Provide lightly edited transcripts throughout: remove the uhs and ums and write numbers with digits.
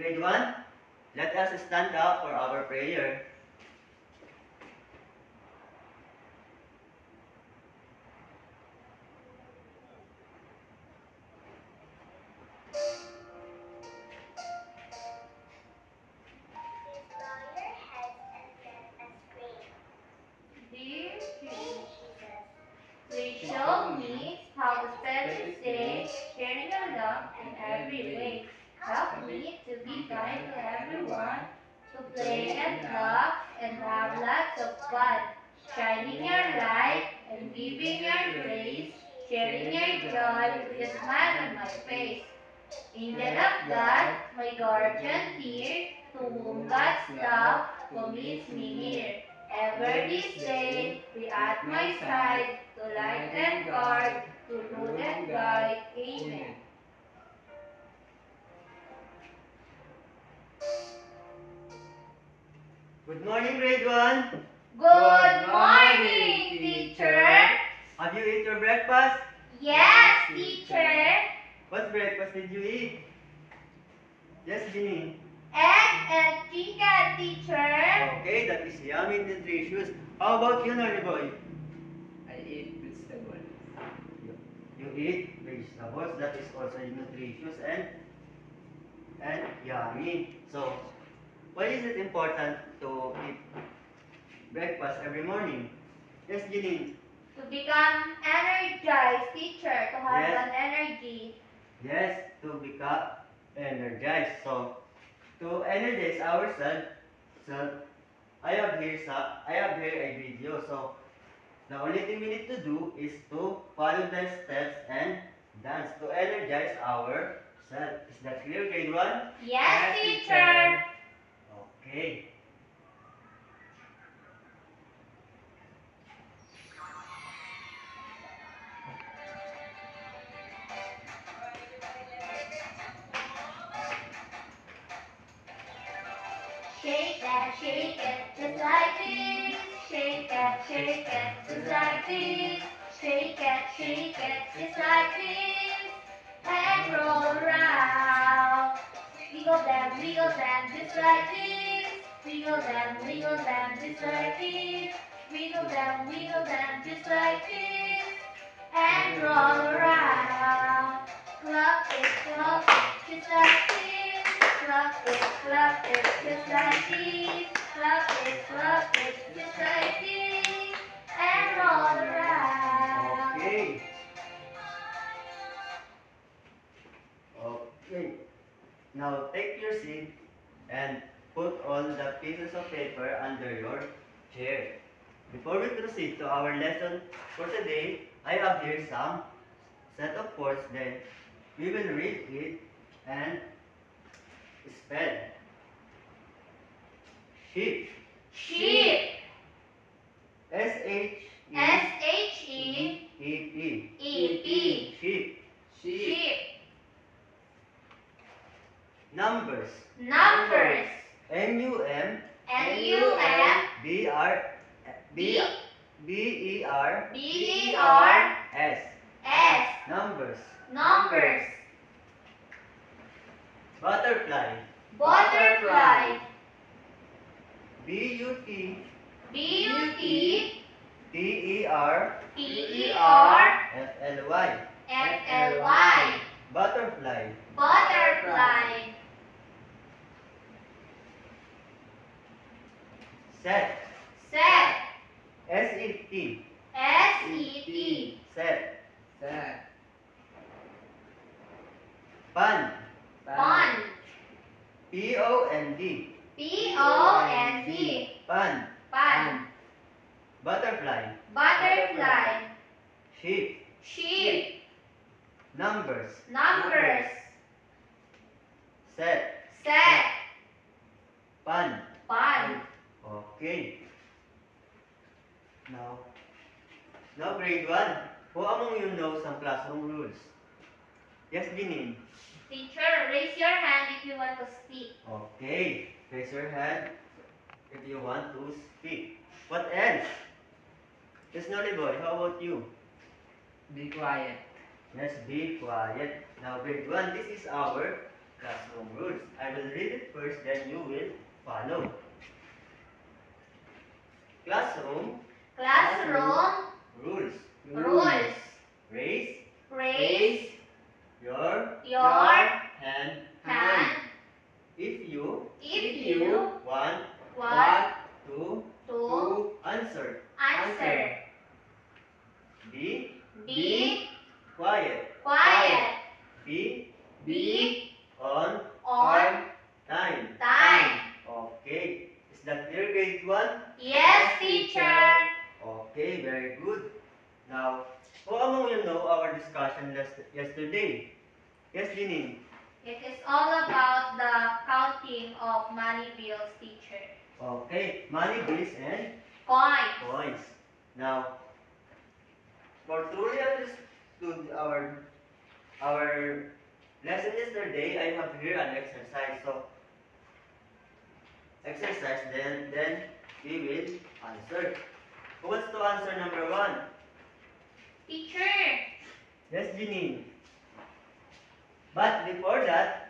Grade 1, let us stand up for our prayer. Dear Jesus, please show me how to spend this day, sharing your love in every way. Help me to be kind to everyone, to play and laugh and have lots of fun, shining your light and giving your grace, sharing your joy with a smile on my face. Angel of God, my guardian here, to whom God's love commits me here. Ever this day, be at my side, to light and guard, to rule and guide. Amen. Good morning, grade 1. Good morning, teacher. Have you eaten your breakfast? Yes, teacher. What breakfast did you eat? Yes, Ginny. Egg and chicken, teacher. Okay, that is yummy and nutritious. How about you, Nolly boy? I eat vegetables. You eat vegetables, that is also nutritious and yummy. So, why is it important to eat breakfast every morning? Yes, Ginny. To become energized, teacher, to have Yes. an energy. Yes, to become energized. So, to energize ourselves, I have here a video. So, the only thing we need to do is to follow the steps and dance to energize ourselves. Is that clear, grade 1? Yes, teacher. Okay. Shake it, just like this. Shake it, just like this. Shake it, just like this. And roll around. Wiggle them, just like this. Wiggle them, just like this. Wiggle them, just like this. And roll around. Clap it, just like this. Clap it, just like this. Clap it, just like this. And roll around. Okay. Okay. Now take your seat and put all the pieces of paper under your chair. Before we proceed to our lesson for today, I have here some set of words. Then we will read it and spell. Sheep. Sheep. S-H-E-E-P. S-H-E-E-P. Sheep. Sheep. Numbers. Numbers. N-U-M. N-U-M. B-R. B. B-E-R. B-E-R. S. S. Numbers. Numbers. Butterfly. Butterfly. B-U-T. B-U-T. T-E-R. T-E-R. F-L-Y. F-L-Y. Butterfly. Butterfly. Set. Set. S-E-T. S-E-T. Set. Set. Pond. Pond. P-O-N-D. P-O-N-D. Pond. Pond. Butterfly. Butterfly. Sheep. Sheep. Numbers. Numbers. Set. Set. Pond. Pond. Okay. Now grade 1. Who among you knows some classroom rules? Yes, Ginny. Teacher, raise your hand if you want to speak. Okay. Raise your hand if you want to speak. What else? Yes, Nolly boy, how about you? Be quiet. Yes, be quiet. Now grade 1, this is our classroom rules. I will read it first, then you will follow. Classroom Classroom rules. rules. Raise Raise your your hand hand if you if you want want to to answer. answer. Be Be quiet. quiet. Be Be on on time. time. Okay. Is that clear, grade 1? Yes, teacher. Okay, very good. Now, who among you know our discussion yesterday? Yes, Janine. It is all about the counting of money bills, teacher. Okay, money, bills, and Coins. coins. Now, for truly understood our lesson yesterday, I have here an exercise. So, exercise, then we will answer. Who wants to answer number 1? Teacher. Yes, Janine. But before that,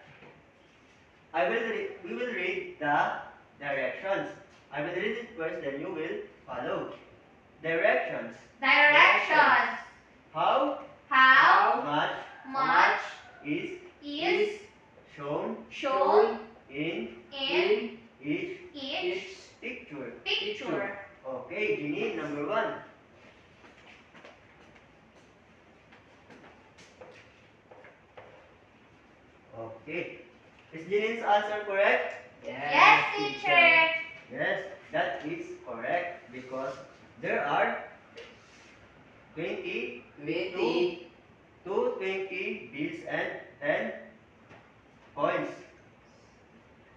we will read the directions. I will read it first, then you will follow. Directions. Directions. How How much much is is shown shown in in each each picture? picture? Okay, Janine, number 1. Okay. Is Janine's answer correct? Yes, teacher. Yes, that is correct because there are 20 20 to 20 bills and 10 coins.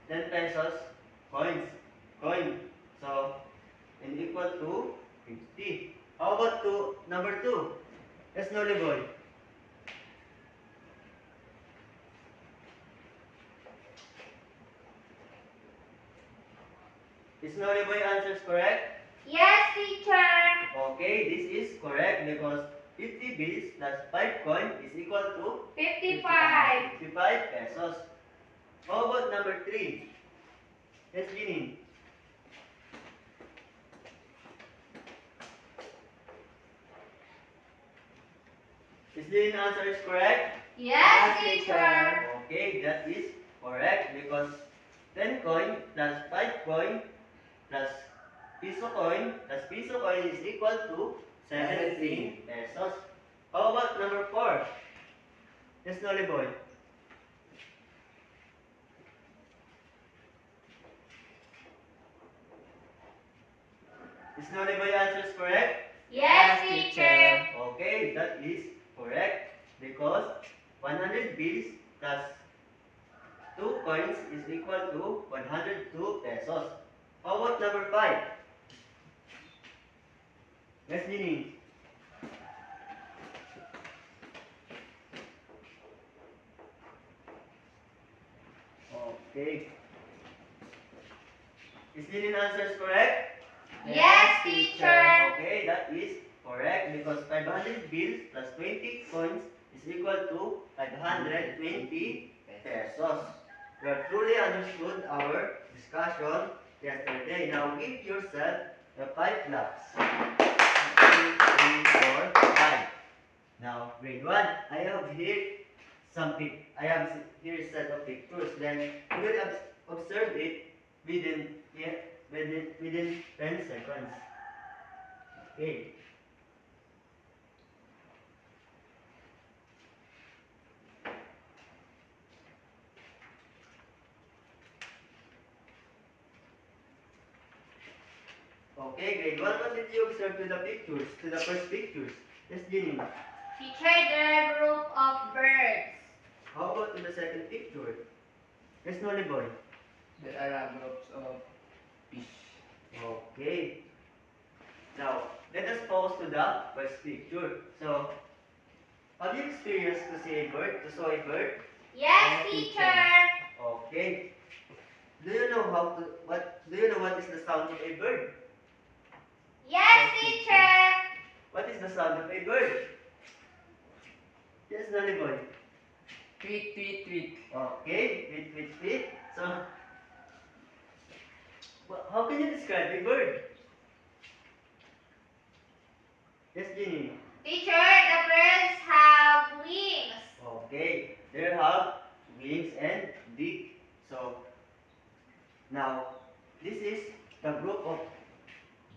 10 pesos coin. So, and equal to 50. How about number 2? Yes, Nolly boy. Is Nolly boy answers correct? Yes, teacher. Okay, this is correct because 50 bills plus 5 coin is equal to 55. 55 pesos. How about number 3? Yes, Janine. Is Janine answer is correct? Yes, teacher. Okay, that is correct because 10 coin plus 5 coin plus piso coin is equal to 17 pesos. How about number 4? Yes, Nolly boy. Is Nolly boy answers correct? Yes, teacher. Okay, that is correct because 100 bills plus 2 coins is equal to 102 pesos. How about number 5? Yes, Janine. Okay. Is Janine answers correct? Yes, teacher. Okay, that is correct because 500 bills plus 20 coins is equal to 520 pesos. You have truly understood our discussion yesterday. Now give yourself the 5 claps. 1, 2, 3, 4, 5. Now grade 1, I have here a set of pictures. Then you will observe it within yeah, within 10 seconds. Okay. Okay, grade 1, what did you observe to the pictures? To the first pictures? Yes, Jenny. Teacher, there are a group of birds. How about to the second picture? Yes, Nolly boy. There are groups of fish. Okay. Now, let us pause to the first picture. So, have you experienced to see a bird, to saw a bird? Yes, teacher. Okay. Do you know what is the sound of a bird? Yes, teacher. What is the sound of a bird? Yes, Nolly boy. Tweet, tweet, tweet. Okay, tweet. So, how can you describe a bird? Yes, Jenny. Teacher, the birds have wings. Okay, they have wings and beak. So, now, this is the group of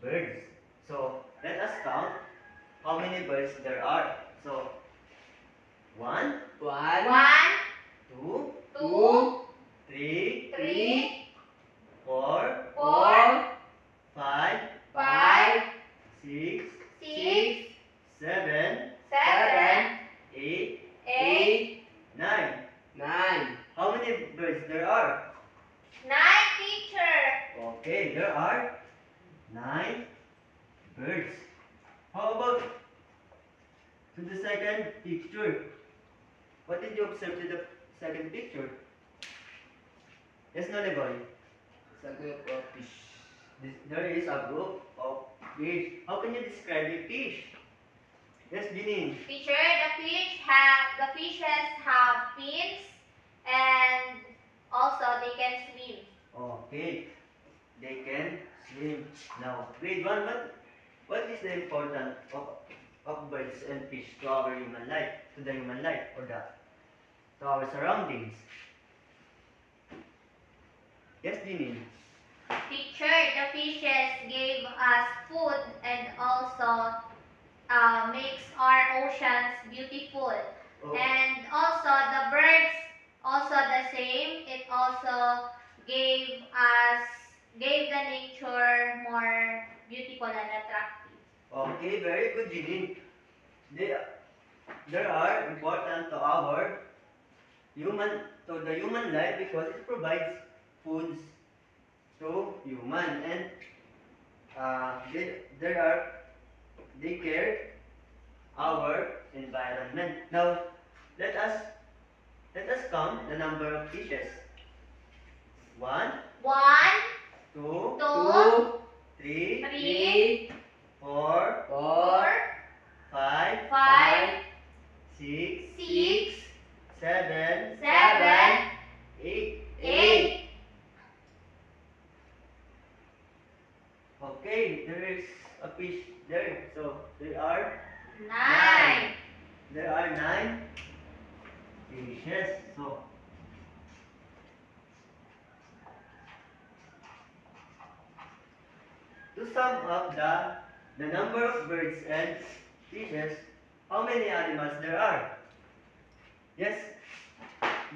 birds. So, let us count how many birds there are. So, 1, One, 2, 1, 2, 3, 3, 4, 4, 5, 5, 6, 6, 7, 7, 8, 8, 9. 9. How many birds there are? 9, teacher. Okay, there are 9 birds. How about to the second picture? What did you observe to the second picture? Yes, Noleboy. It's a group of fish. There is a group of fish. How can you describe a fish? Yes, Janine. Teacher, the fishes have fins and also they can swim. Okay, they can swim. Now, grade 1, what is the importance of birds and fish to our human life, to the human life, or to our surroundings? Yes, Janine. Teacher, the fishes gave us food and also makes our oceans beautiful. Oh, And also the birds, also the same. It also gave the nature more beautiful and attractive. okay, very good, Janine. They, they are important to our human, to the human life because it provides foods to human and they care our environment. Now let us count the number of fishes. 1, 1, 2, 2, 3, 3, 4, 4, 5, 5, 6, 6, 7, 7, 8. 8. Okay, there is a fish there. So there are 9. 9 fishes. So to sum up the number of birds and fishes, how many animals there are? Yes,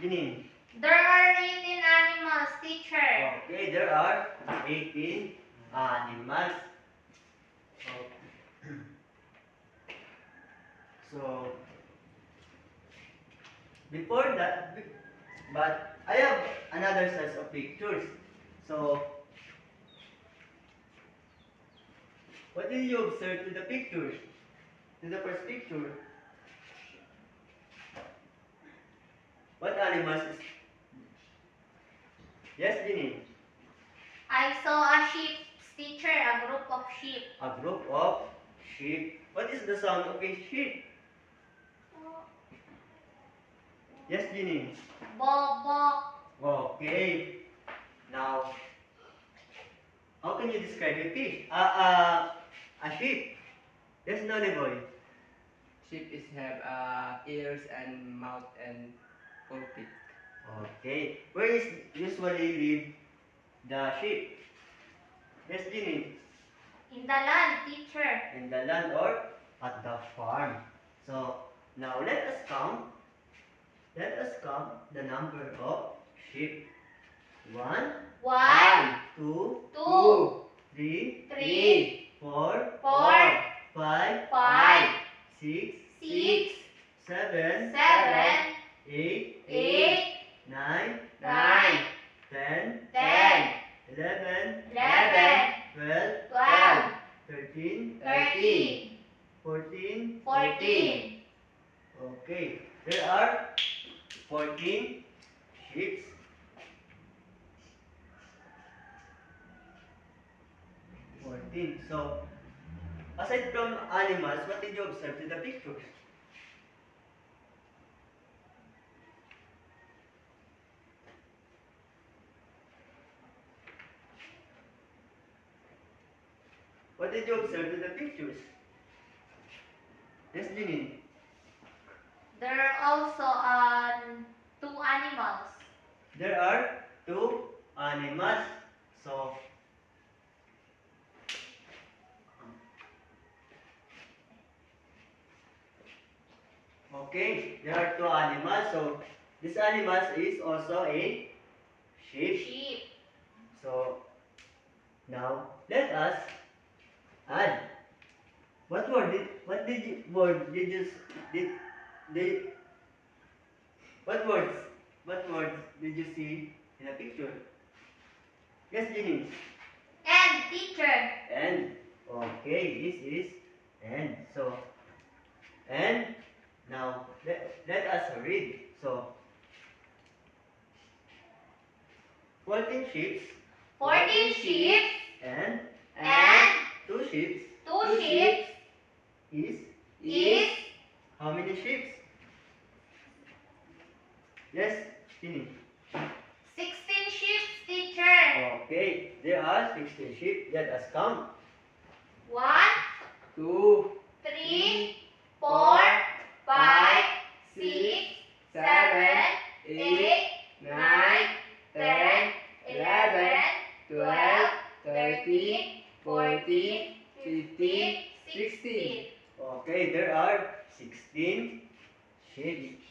Janine. There are 18 animals, teacher. Okay, there are 18 animals. So, so before that, but I have another set of pictures. So, what did you observe to the pictures? To the first picture? What animals is? Yes, Jenny. I saw a sheep, teacher, a group of sheep. A group of sheep. What is the sound of a sheep? Yes, Jenny. Bo, bo. Okay. Now, how can you describe a fish? A sheep. Yes, Nolly boy. Sheep is have ears and mouth and pulpit. Okay. Where is usually live the sheep? Yes, Jenny. In the land, teacher. In the land or at the farm. So now let us count. Let us count the number of sheep. 1, 1, 2, 2, 3, 3, 4, 4, 5, 5, 6, 6, 7, 7, 8, 8, 9, 9, 10, 10, 11, 11, 12, 12, 13, 13, 14. 14. Okay. There are 14 sheep. 14. So, aside from animals, what did you observe in the pictures? What did you observe in the pictures? Yes, Janine. There are also two animals. There are two animals. So, okay, there are two animals. So, this animal is also a sheep. Sheep. So, now let us add. What did you word did you s- did what words did you see in a picture? Yes, Jenny. And teacher. And okay, this is and so and now let us read. So 14 sheep 14 sheep and and two sheep two sheep is is how many sheep? Yes, Jenny. 16 sheep, teacher. Okay, there are 16 sheep. Let us count. 1, 2, 3, 4, 5, 6, 7, 8, 9, 10, 11, 12, 13, 14, 15, 16. Okay, there are 16 sheep.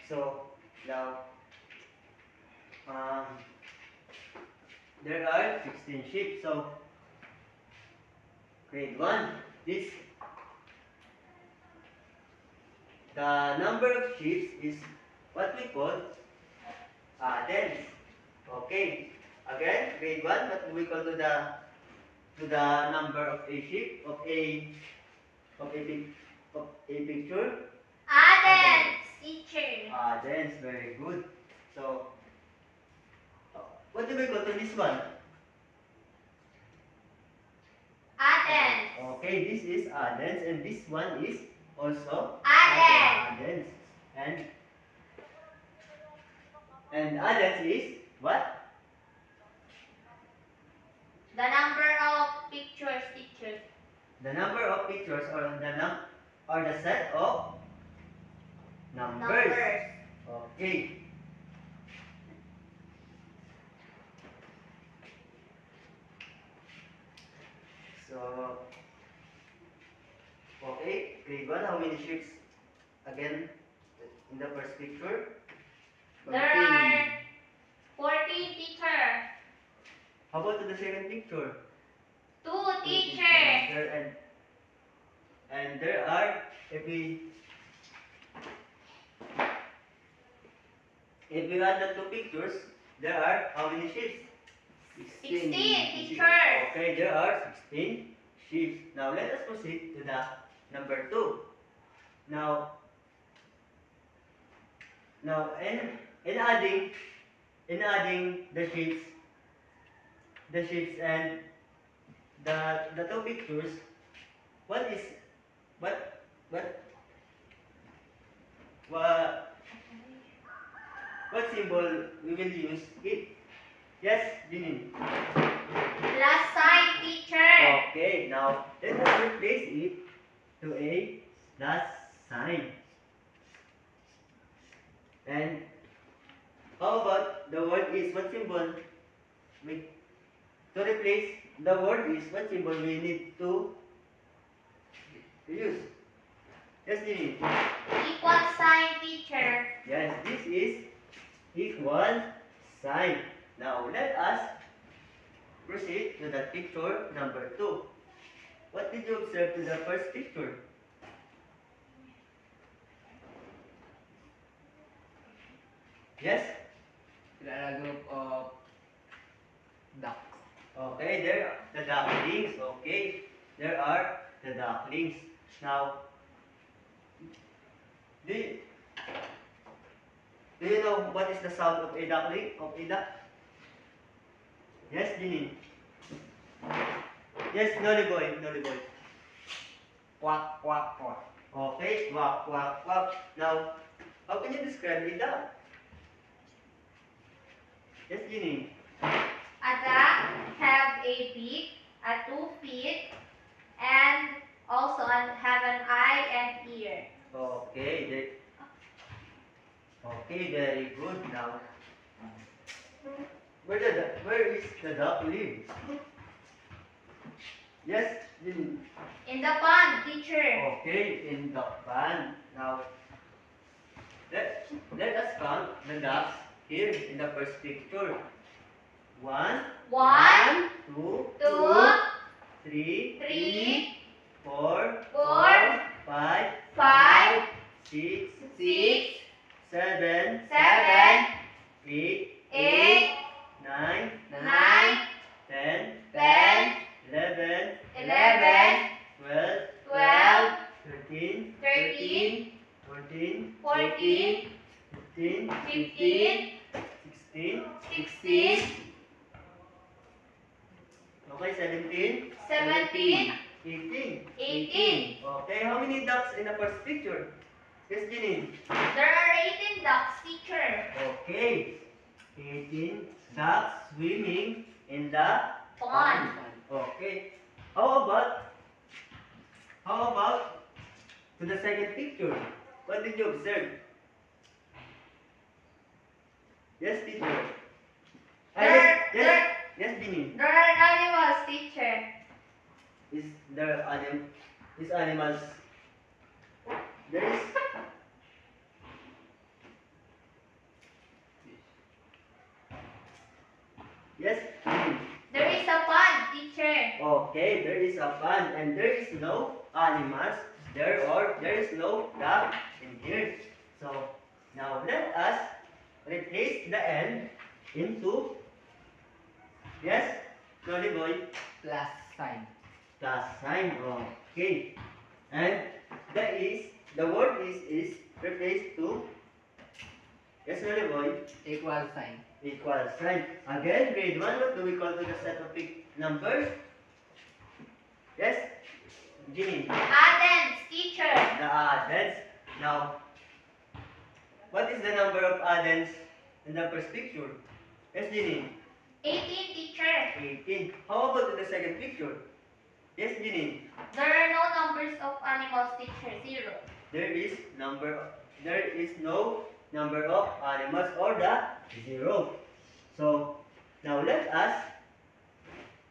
So now um, there are 16 sheep. So grade 1. This the number of sheep is what we call dens. Okay. Again, grade 1, what do we call to the number of a sheep of a pic- of a picture? Adams, teacher. Dens, very good. So what do we call to this one? Adams. Okay, this is Adens and this one is also Adens. Adens. And Adens is what? The number of pictures, teacher. The number of pictures or the set of numbers. Okay. So okay, grade 1, how many sheets again in the first picture? There are 14, teacher. How about to the second picture? 2, teacher. And there are if we add the two pictures, there are how many sheets? 16, teacher. Okay, there are 16 sheets. Now let us proceed to the number 2. Now in adding the sheets and the two pictures, what is what what what what symbol we will use it? Yes, Jinin. Plus sign, teacher. Okay, now let us replace it to a plus sign. And how about the word is what symbol? To replace the word is what symbol we need to use? Yes, Jinin. Equal sign, teacher. Yes, this is equal sign. Now let us proceed to the picture number 2. What did you observe to the first picture? Yes? there are a group of ducks. Okay, there are the ducklings. Okay, there are the ducklings. Now, do you, do you know what is the sound of a duckling? Of a duck? Yes, Jinin. Yes, Nolly boy, Nolly boy. Quack, quack, quack. Okay, quack, quack, quack. Now, how can you describe a duck? Yes, Jinin. A duck have a beak, a 2 feet, and also have an eye and ear. Okay, okay, very good. Now, where is the duck live? Yes, Jin. In the pond, teacher. Okay, in the pond. Now, let us count the ducks here in the first picture. One, One, two, two, three, three, four, four, five, five, six, six, seven, seven, eight, eight, nine, nine, 10, 10, 11, 11, 12, 12, 13, 13, 14, 14, 15, 15, 16, 16, okay, 17, 17, 18. 18. Okay, how many ducks in the first picture? Yes, Jenny. There are 18 ducks, teacher. Okay, 18 ducks swimming in the Pond. Okay. How about to the second picture? What did you observe? Yes, teacher. Yes, Jenny. There are animals, teacher. Is there is animals? There is yes. Jenny. There is a pond, teacher. Okay, there is a pond and there is no animals there or there is no duck in here. So now let us replace the end into yes, slowly boy, Plus sign. plus sign. Okay, and the word is replaced to yes, slowly boy, Equal sign. equal sign. Again, grade 1, what do we call to the set of numbers? Yes, Ginny. Addends, teacher. The addends. Now, what is the number of addends in the first picture? Yes, Ginny. 18, teacher. 18. How about in the second picture? Yes, Ginny. There are no numbers of animals, teacher. 0. There is no number of animals or the 0. So now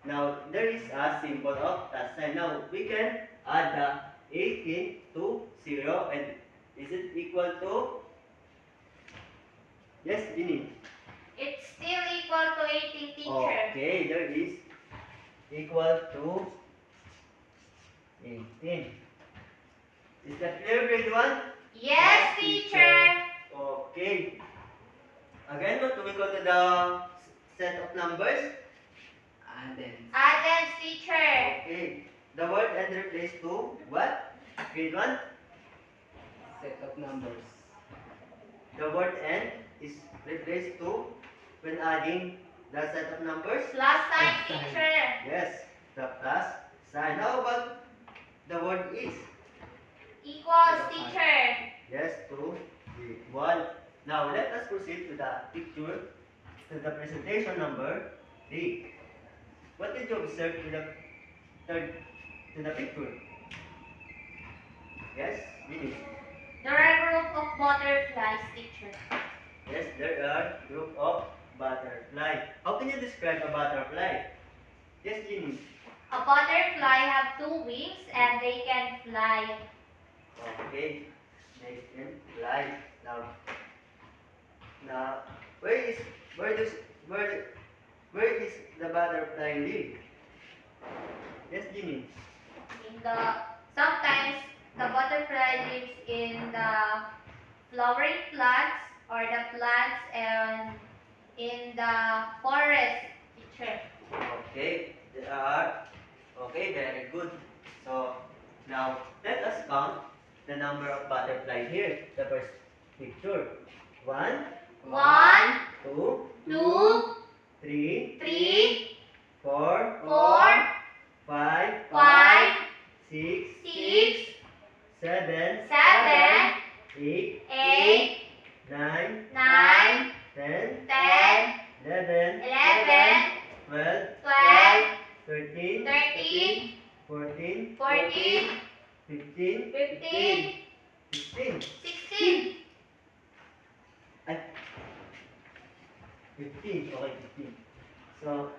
now there is a symbol of plus sign. Now we can add the 18 to 0 and is it equal to yes, Ginny. It's still equal to 18, teacher. Okay, there is equal to 18. Is that clear, grade 1? Yes, teacher. Okay. Again, what do we go to the set of numbers? Addends. Addends, teacher. Okay. The word and replace to what? Grade 1? Set of numbers. The word and is replaced to when adding the set of numbers? Plus sign, Plus sign. teacher. Yes, the plus sign. How about the word is? Equals, teacher. Yes, to equal. Now let us proceed to the picture, to the presentation number 3. What did you observe to the picture? Yes, Ginny. There are a group of butterflies, teacher. Yes, there are group of butterfly. How can you describe a butterfly? Yes, Ginny. A butterfly have 2 wings and they can fly. Okay, they can fly. Now, where is the butterfly live? Yes, Ginny. Sometimes the butterfly lives in the flowering plants or the plants and in the forest, teacher. Okay, they are okay. Very good. So now let us count the number of butterfly here. The first picture. 1, 1, 2, 2, 3, 3, 4, 4, 5, 5, 6, 6, 7, 7, 8, 8, 9, 9, 10, 10, 11, 11, 12, 12, 13, 13, 15, 15, 16. 16. Ay, 15. Okay, 15. So,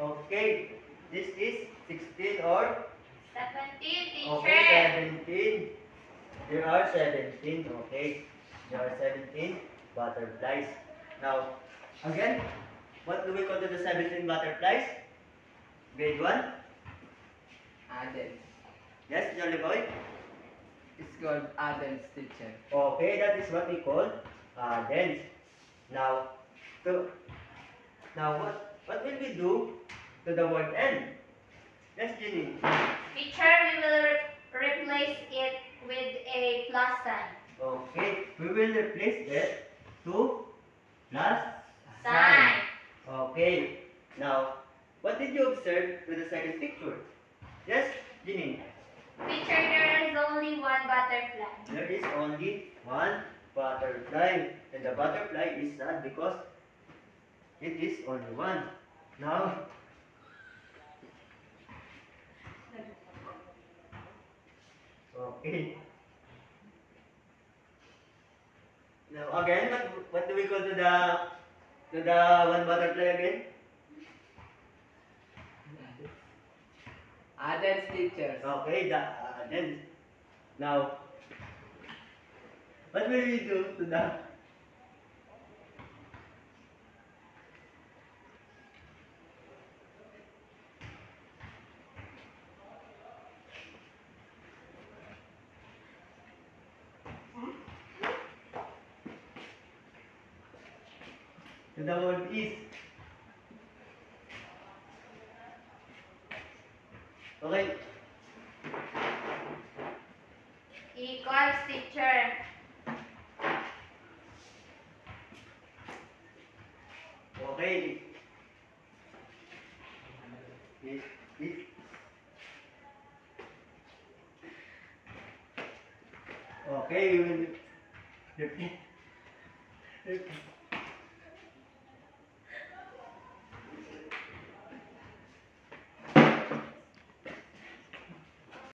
okay. This is 16 or 17, okay, teacher. 17. There are 17. Okay. There are 17 butterflies. Now, again, what do we call to the 17 butterflies? Grade 1? Adens. Yes, Jolly Boy? It's called Adens, teacher. Okay, that is what we call dance. Now, to now what will we do to the word end? Yes, Jenny. Teacher, we will replace it with a plus sign. Okay, we will replace it to plus Sign. Okay. Now, what did you observe with the second picture? Yes, Jenny. Teacher, there is only one butterfly. There is only one butterfly, and the butterfly is sad because it is only one. Now, okay. Now again, what do we call to the one butterfly again? Adens, teachers. Okay, then now what will we do to the word is? Okay, Equals, teacher. okay. Is okay. We will repeat.